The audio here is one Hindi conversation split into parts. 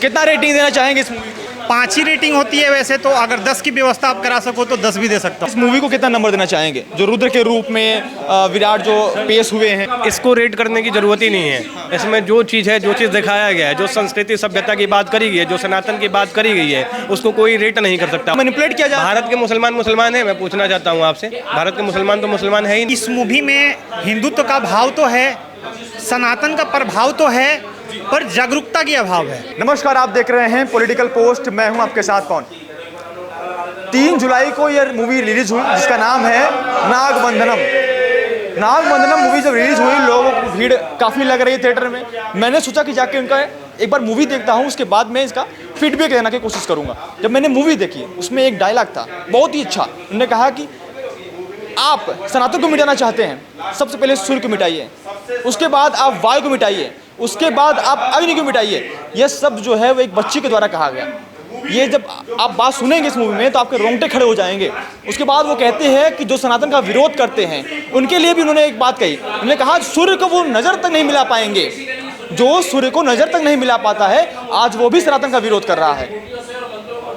कितना रेटिंग देना चाहेंगे इस मूवी को? 5 ही रेटिंग होती है वैसे तो, अगर 10 की व्यवस्था आप करा सको तो 10 भी दे सकता हूँ। इस मूवी को कितना नंबर देना चाहेंगे? जो रुद्र के रूप में विराट जो पेश हुए हैं, इसको रेट करने की जरूरत ही नहीं है। इसमें जो चीज़ है, जो चीज़ दिखाया गया है, जो संस्कृति सभ्यता की बात करी गई है, जो सनातन की बात करी गई है, उसको कोई रेट नहीं कर सकता। मैनिपुलेट किया जाए। भारत के मुसलमान है। मैं पूछना चाहता हूँ आपसे, भारत के मुसलमान तो मुसलमान है ही नहीं। इस मूवी में हिंदुत्व का भाव तो है, सनातन का प्रभाव तो है, पर जागरूकता की अभाव है। नमस्कार, आप देख रहे हैं पॉलिटिकल पोस्ट। मैं हूं आपके साथ पवन। 3 जुलाई को यह मूवी रिलीज हुई जिसका नाम है नागबंधनम। नागबंधनम मूवी जब रिलीज हुई, लोगों को भीड़ काफ़ी लग रही है थिएटर में। मैंने सोचा कि जाके उनका एक बार मूवी देखता हूं, उसके बाद मैं इसका फीडबैक देने की कोशिश करूंगा। जब मैंने मूवी देखी, उसमें एक डायलॉग था बहुत ही अच्छा। उन्होंने कहा कि आप सनातन को मिटाना चाहते हैं, सबसे पहले सूर्य को मिटाइए, उसके बाद आप वायु को मिटाइए, उसके बाद आप अग्नि को मिटाइए। यह सब जो है वो एक बच्ची के द्वारा कहा गया। ये जब आप बात सुनेंगे इस मूवी में तो आपके रोंगटे खड़े हो जाएंगे। उसके बाद वो कहते हैं कि जो सनातन का विरोध करते हैं उनके लिए भी उन्होंने एक बात कही। उन्होंने कहा सूर्य को वो नज़र तक नहीं मिला पाएंगे। जो सूर्य को नज़र तक नहीं मिला पाता है, आज वो भी सनातन का विरोध कर रहा है।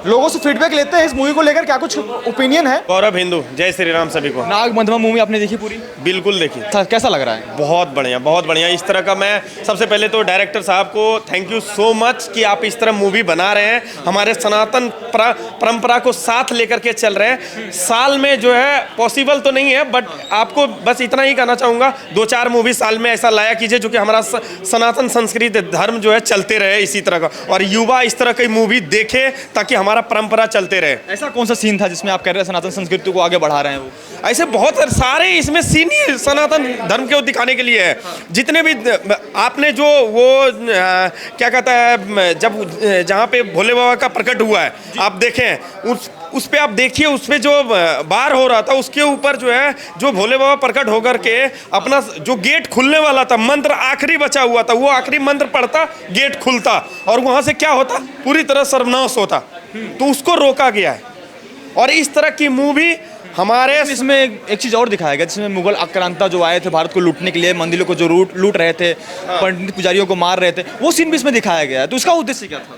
लोगों से फीडबैक लेते हैं इस मूवी को लेकर, क्या कुछ ओपिनियन है? गौरव हिंदू, जय श्री राम सभी को। नागबंधनम मूवी आपने देखी पूरी? बिल्कुल देखी। कैसा लग रहा है? बहुत बढ़िया, बहुत बढ़िया। इस तरह का मैं सबसे पहले तो डायरेक्टर साहब को थैंक यू सो मच कि आप इस तरह मूवी बना रहे हैं, हमारे सनातन परंपरा को साथ लेकर के चल रहे हैं। साल में जो है पॉसिबल तो नहीं है, बट आपको बस इतना ही कहना चाहूँगा, 2-4 मूवी साल में ऐसा लाया कीजिए जो कि हमारा सनातन संस्कृति धर्म जो है चलते रहे इसी तरह का, और युवा इस तरह की मूवी देखे ताकि हमारा परंपरा चलते रहे। ऐसा कौन सा सीन था जिसमें आप कह रहे हैं सनातन संस्कृति को आगे बढ़ा रहे हैं? वो ऐसे बहुत सारे इसमें सीन ही सनातन धर्म को दिखाने के लिए है। जितने भी आपने जो वो क्या कहता है, जब जहाँ पे भोले बाबा का प्रकट हुआ है, आप देखें उस पे आप देखिए, उस पे जो बार हो रहा था उसके ऊपर जो है जो भोले बाबा प्रकट होकर के अपना जो गेट खुलने वाला था, मंत्र आखिरी बचा हुआ था, वो आखिरी मंत्र पढ़ता, गेट खुलता और वहाँ से क्या होता, पूरी तरह सर्वनाश होता। तो उसको रोका गया है। और इस तरह की मूवी हमारे इसमें एक चीज़ और दिखाया गया, जिसमें मुगल आक्रांता जो आए थे भारत को लूटने के लिए, मंदिरों को जो लूट रहे थे, पंडित पुजारियों को मार रहे थे, वो सीन भी इसमें दिखाया गया है। तो उसका उद्देश्य क्या था?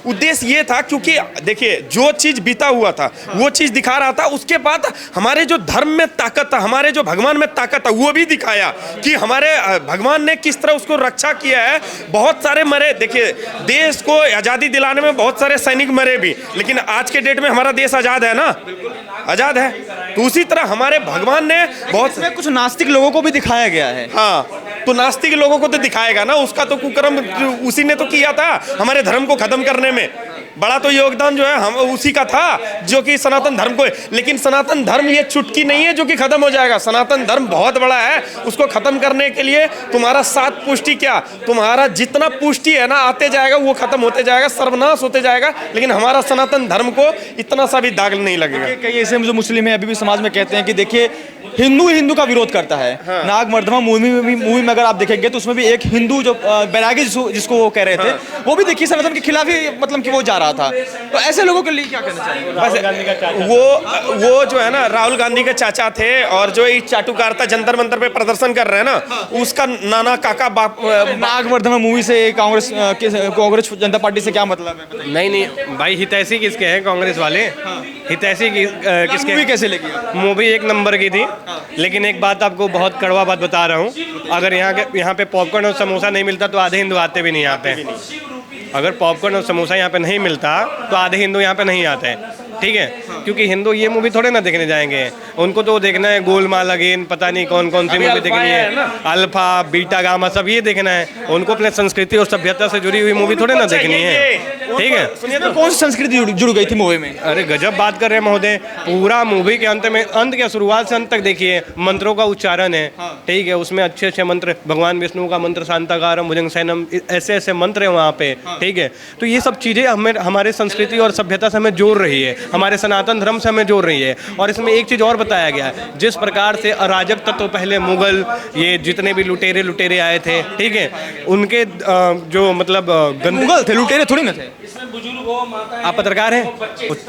उद्देश्य ये था क्योंकि देखिए जो चीज़ बीता हुआ था वो चीज़ दिखा रहा था, उसके बाद हमारे जो धर्म में ताकत था, हमारे जो भगवान में ताकत था, वो भी दिखाया कि हमारे भगवान ने किस तरह उसको रक्षा किया है। बहुत सारे मरे, देखिए देश को आज़ादी दिलाने में बहुत सारे सैनिक मरे भी, लेकिन आज के डेट में हमारा देश आज़ाद है ना, आज़ाद है। तो उसी तरह हमारे भगवान ने बहुत कुछ नास्तिक लोगों को भी दिखाया गया है। हाँ, तो नास्तिक लोगों को तो दिखाएगा ना, उसका तो कुकर्म उसी ने तो किया था हमारे धर्म को खत्म करने में। बड़ा तो योगदान जो है हम उसी का था जो कि सनातन धर्म को, लेकिन सनातन धर्म ये चुटकी नहीं है जो कि खत्म हो जाएगा। सनातन धर्म बहुत बड़ा है, उसको खत्म करने के लिए तुम्हारा 7 पुष्टि क्या, तुम्हारा जितना पुष्टि है ना आते जाएगा, वो खत्म होते जाएगा, सर्वनाश होते जाएगा, लेकिन हमारा सनातन धर्म को इतना सा भी दाग नहीं लगेगा। कई ऐसे जो मुस्लिम है अभी भी समाज में कहते हैं कि देखिए हिंदू का विरोध करता है। हाँ। नागबंधनम मूवी में अगर आप देखेंगे तो उसमें भी एक हिंदू जो बैरागी जिसको वो कह रहे थे, वो भी देखिए सनातन के खिलाफ ही मतलब कि वो जा रहा था। तो ऐसे लोगों के लिए क्या करना चाहिए? वो जो है ना राहुल गांधी के चाचा थे, और जो ये चाटुकारिता जंतर मंतर पे प्रदर्शन कर रहे हैं ना, उसका नाना काका बाप। नागबंधनम मूवी से कांग्रेस जनता पार्टी से क्या मतलब है? नहीं भाई, हितैषी किसके हैं कांग्रेस वाले? हितैषी किसके? मूवी कैसे लगी? मूवी 1 नंबर की थी, लेकिन एक बात आपको बहुत कड़वा बात बता रहा हूँ, अगर यहाँ पे पॉपकॉर्न और समोसा नहीं मिलता तो आधे हिंदू आते भी नहीं आते। अगर पॉपकॉर्न और समोसा यहाँ पे नहीं मिलता तो आधे हिंदू यहाँ पे नहीं आते हैं, ठीक है? क्योंकि हिंदू ये मूवी थोड़े ना देखने जाएंगे, उनको तो देखना है गोलमाल अगेन, पता नहीं कौन कौन सी मूवी देखनी है, अल्फा बीटा गामा सब ये देखना है। उनको अपने संस्कृति और सभ्यता से जुड़ी हुई मूवी थोड़े ना देखनी है, ठीक है? सुनिए, तो कौन सी संस्कृति जुड़ गई थी मूवी में? अरे गजब बात कर रहे हैं महोदय, पूरा मूवी के अंत के शुरुआत से अंत तक देखिए, मंत्रों का उच्चारण है, ठीक है? उसमें अच्छे अच्छे मंत्र, भगवान विष्णु का मंत्र शांताकारम भुजंगशयनम, ऐसे ऐसे मंत्र हैं वहाँ पे, ठीक है? तो ये सब चीज़ें हमारे संस्कृति और सभ्यता से हमें जोड़ रही है, हमारे सनातन धर्म से हमें जोड़ रही है। और इसमें एक चीज़ और बताया गया है, जिस प्रकार से अराजक तत्व पहले मुगल, ये जितने भी लुटेरे आए थे, ठीक है, उनके जो मतलब मुगल थे, लुटेरे थोड़ी ना थे। आप पत्रकार हैं,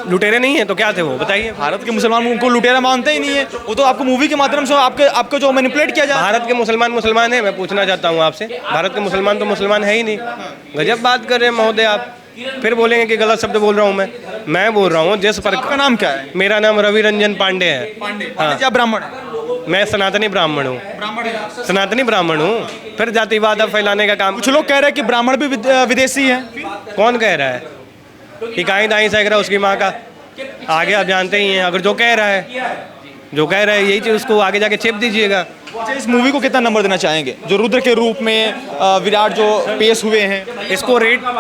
लुटेरे नहीं है तो क्या थे वो बताइए? भारत के मुसलमान उनको लुटेरा मानते ही नहीं है, वो तो आपको मूवी के माध्यम से आपको जो मैनिपुलेट किया जाए। भारत के मुसलमान है। मैं पूछना चाहता हूँ आपसे, भारत के मुसलमान तो मुसलमान है ही नहीं। गजब बात कर रहे हैं महोदय आप। फिर बोलेंगे कि गलत शब्द बोल रहा हूँ मैं बोल रहा हूँ जिस पर। आपका नाम क्या है? मेरा नाम रवि रंजन पांडे है। पांडे जी, आप ब्राह्मण हैं? मैं सनातनी ब्राह्मण हूँ। सनातनी ब्राह्मण हूँ। फिर जातिवाद अब फैलाने का काम। कुछ लोग कह रहे हैं कि ब्राह्मण भी विदेशी हैं। कौन कह रहा है? इकाई दाई सह रहा है उसकी माँ का। आगे आप जानते ही हैं, अगर जो कह रहा है यही चीज़ उसको आगे जाके चेप दीजिएगा। अच्छा, इस मूवी को कितना नंबर देना चाहेंगे? जो रुद्र के रूप में विराट जो पेश हुए हैं,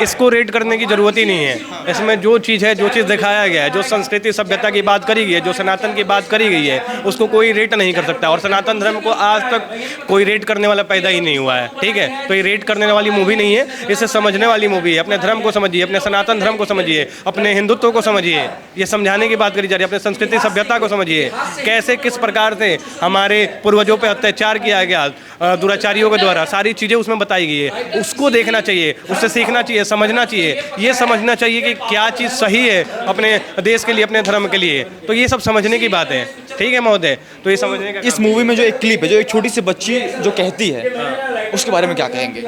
इसको रेट करने की जरूरत ही नहीं है। इसमें जो चीज़ है, जो चीज़ दिखाया गया है, जो संस्कृति सभ्यता की बात करी गई है, जो सनातन की बात करी गई है, उसको कोई रेट नहीं कर सकता। और सनातन धर्म को आज तक कोई रेट करने वाला पैदा ही नहीं हुआ है। ठीक है, तो ये रेट करने वाली मूवी नहीं है, इसे समझने वाली मूवी है। अपने धर्म को समझिए, अपने सनातन धर्म को समझिए, अपने हिंदुत्व को समझिए। ये समझाने की बात करी जा रही है। अपने संस्कृति सभ्यता को समझिए, कैसे किस प्रकार से हमारे पूर्वजों पर अत्याचार किया गया दुराचारियों के द्वारा, सारी चीज़ें उसमें बताई गई है। उसको देखना चाहिए, उससे सीखना चाहिए, समझना चाहिए। ये समझना चाहिए कि क्या चीज़ सही है अपने देश के लिए, अपने धर्म के लिए। तो ये सब समझने की बात है। ठीक है महोदय, तो ये समझने का। इस मूवी में जो एक क्लिप है, जो एक छोटी सी बच्ची जो कहती है, उसके बारे में क्या कहेंगे?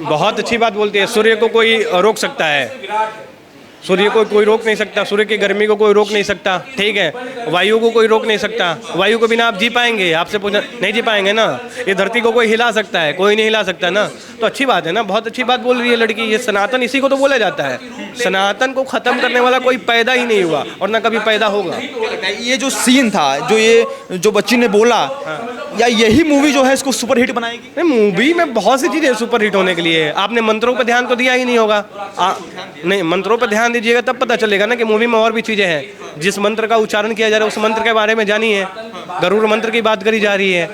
बहुत अच्छी बात बोलती है। सूर्य को कोई रोक सकता है? सूर्य को कोई रोक नहीं सकता। सूर्य की गर्मी को कोई रोक नहीं सकता। ठीक है, वायु को कोई रोक नहीं सकता। वायु को बिना आप जी पाएंगे? आपसे पूछना, नहीं जी पाएंगे ना। ये धरती को कोई हिला सकता है? कोई नहीं हिला सकता ना। तो अच्छी बात है ना, बहुत अच्छी बात बोल रही है लड़की। ये सनातन, इसी को तो बोला जाता है। सनातन को ख़त्म करने वाला कोई पैदा ही नहीं हुआ और ना कभी पैदा होगा। ये जो सीन था, जो बच्ची ने बोला, या यही मूवी जो है इसको सुपर हिट बनाएगी? नहीं, मूवी में बहुत सी चीज़ें सुपर हिट होने के लिए। आपने मंत्रों पर ध्यान तो दिया ही नहीं होगा। नहीं, मंत्रों पर ध्यान दीजिएगा तब पता चलेगा ना कि मूवी में और भी चीज़ें हैं। जिस मंत्र का उच्चारण किया जा रहा है उस मंत्र के बारे में जानिए। गरुड़ मंत्र की बात करी जा रही है।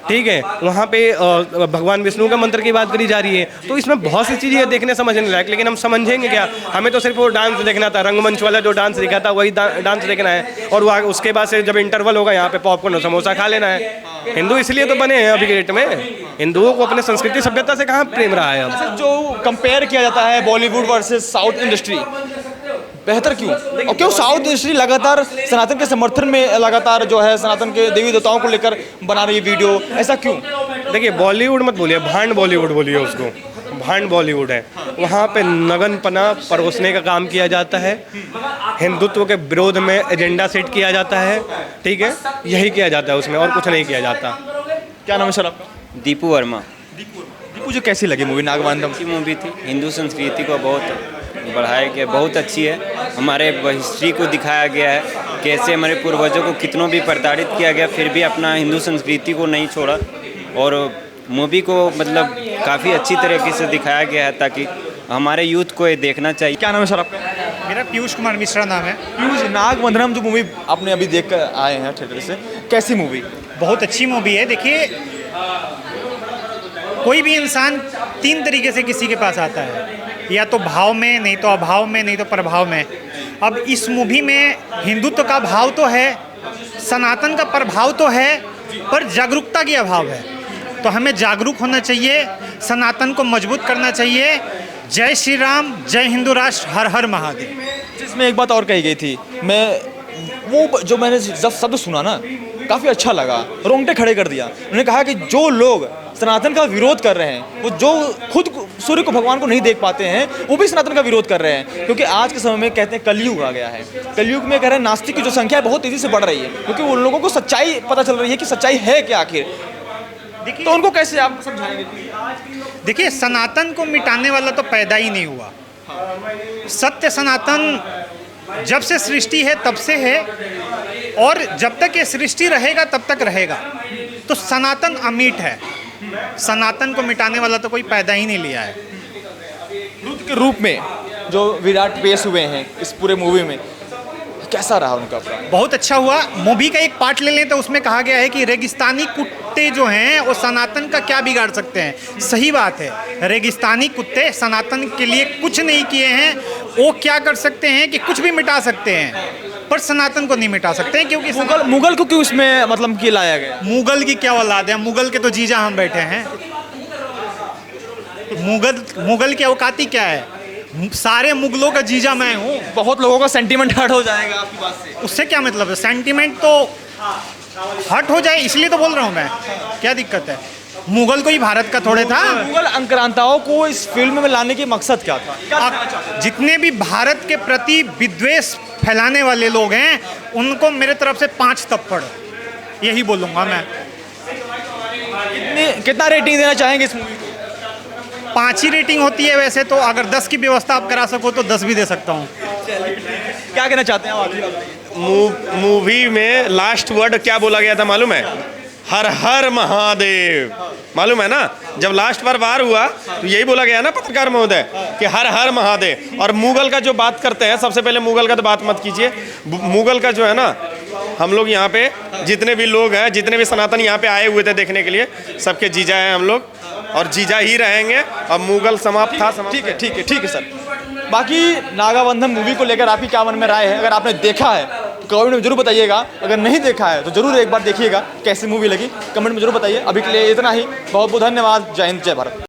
ठीक है, वहाँ पे भगवान विष्णु का मंत्र की बात करी जा रही है। तो इसमें बहुत सी चीज़ें देखने समझने लायक, लेकिन हम समझेंगे क्या? हमें तो सिर्फ वो डांस देखना था, रंगमंच वाला जो डांस दिखा था वही डांस देखना है। और वो उसके बाद से जब इंटरवल होगा यहाँ पे पॉपकॉर्न और समोसा खा लेना है। हिंदू इसलिए तो बने हैं अभी के डेट में। हिंदुओं को अपने संस्कृति सभ्यता से कहाँ प्रेम रहा है? अब जो कंपेयर किया जाता है बॉलीवुड वर्सेस साउथ इंडस्ट्री, बेहतर क्यों? और क्यों साउथ इंडस्ट्री लगातार सनातन के समर्थन में लगातार जो है सनातन के देवी देवताओं को लेकर बना रही है वीडियो, ऐसा क्यों? देखिए, बॉलीवुड मत बोलिए, भांड बॉलीवुड बोलिए उसको। भांड बॉलीवुड है। वहाँ पे नगनपना परोसने का काम किया जाता है। हिंदुत्व के विरोध में एजेंडा सेट किया जाता है। ठीक है, यही किया जाता है उसमें, और कुछ नहीं किया जाता। क्या नाम है सर आपका? दीपू वर्मा। दीपू जी, कैसी लगी मूवी नागबांधव? अच्छी मूवी थी। हिंदू संस्कृति को बहुत बढ़ाया गया, बहुत अच्छी है। हमारे हिस्ट्री को दिखाया गया है, कैसे हमारे पूर्वजों को कितनों भी प्रताड़ित किया गया, फिर भी अपना हिंदू संस्कृति को नहीं छोड़ा। और मूवी को मतलब काफ़ी अच्छी तरीके से दिखाया गया है, ताकि हमारे यूथ को ये देखना चाहिए। क्या नाम है सर आपका? मेरा पीयूष कुमार मिश्रा नाम है। पीयूष, नागबंधनम जो मूवी आपने अभी देख कर आए हैं थिएटर से, कैसी मूवी? बहुत अच्छी मूवी है। देखिए, कोई भी इंसान 3 तरीके से किसी के पास आता है, या तो भाव में, नहीं तो अभाव में, नहीं तो प्रभाव में। अब इस मूवी में हिंदुत्व का भाव तो है, सनातन का प्रभाव तो है, पर जागरूकता की अभाव है। तो हमें जागरूक होना चाहिए, सनातन को मजबूत करना चाहिए। जय श्री राम, जय हिंदू राष्ट्र, हर हर महादेव। जिसमें एक बात और कही गई थी, वो जो मैंने जब शब्द सुना ना, काफ़ी अच्छा लगा, रोंगटे खड़े कर दिया। उन्होंने कहा कि जो लोग सनातन का विरोध कर रहे हैं, वो जो खुद सूर्य को, भगवान को नहीं देख पाते हैं, वो भी सनातन का विरोध कर रहे हैं। क्योंकि आज के समय में कहते हैं कलयुग आ गया है। कलयुग में कह रहे हैं नास्तिक की जो संख्या है बहुत तेज़ी से बढ़ रही है, क्योंकि उन लोगों को सच्चाई पता चल रही है कि सच्चाई है क्या आखिर। तो उनको कैसे आप समझाएंगे? देखिए, सनातन को मिटाने वाला तो पैदा ही नहीं हुआ। सत्य सनातन जब से सृष्टि है तब से है, और जब तक ये सृष्टि रहेगा तब तक रहेगा। तो सनातन अमीट है। सनातन को मिटाने वाला तो कोई पैदा ही नहीं लिया है। रुद्र के रूप में जो विराट पेश हुए हैं इस पूरे मूवी में, कैसा रहा उनका? बहुत अच्छा हुआ। मूवी का एक पार्ट ले लें तो उसमें कहा गया है कि रेगिस्तानी कुत्ते जो हैं वो सनातन का क्या बिगाड़ सकते हैं। सही बात है, रेगिस्तानी कुत्ते सनातन के लिए कुछ नहीं किए हैं। वो क्या कर सकते हैं कि कुछ भी मिटा सकते हैं, पर सनातन को नहीं मिटा सकते हैं। क्योंकि मुगल को क्यों इसमें मतलब कि लाया गया? मुगल की क्या औलाद है? मुगल के तो जीजा हम बैठे हैं। मुगल की औकाती क्या है? सारे मुगलों का जीजा मैं हूँ। बहुत लोगों का सेंटीमेंट हर्ट हो जाएगा आपकी बात से। उससे क्या मतलब है? सेंटीमेंट तो हर्ट हो जाए, इसलिए तो बोल रहा हूँ मैं। क्या दिक्कत है? मुगल कोई भारत का थोड़े था। मुगल आक्रांताओं को इस फिल्म में लाने की मकसद क्या था? क्या कहना चाहते हैं? जितने भी भारत के प्रति विद्वेष फैलाने वाले लोग हैं उनको मेरे तरफ से 5 थप्पड़, यही बोलूँगा मैं। कितना रेटिंग देना चाहेंगे इस मूवी को? 5 ही रेटिंग होती है वैसे तो, अगर 10 की व्यवस्था आप करा सको तो 10 भी दे सकता हूँ। क्या कहना चाहते हैं आप आखिरी बताइए। मूवी में लास्ट वर्ड क्या बोला गया था मालूम है? हर हर महादेव। मालूम है ना, जब लास्ट बार वार हुआ तो यही बोला गया ना पत्रकार महोदय कि हर हर महादेव। और मुगल का जो बात करते हैं, सबसे पहले मुगल का तो बात मत कीजिए। मुगल का जो है ना, हम लोग यहाँ पे जितने भी लोग हैं, जितने भी सनातन यहाँ पे आए हुए थे देखने के लिए, सबके जीजा हैं हम लोग और जीजा ही रहेंगे। अब मुगल समाप्त था, समाप्त। ठीक है सर। बाकी नागाबंधन मूवी को लेकर आपकी क्या मन में राय है? अगर आपने देखा है तो कमेंट में जरूर बताइएगा, अगर नहीं देखा है तो जरूर एक बार देखिएगा कैसी मूवी लगी, कमेंट में जरूर बताइए। अभी के लिए इतना ही, बहुत बहुत धन्यवाद। जय हिंद, जय भारत।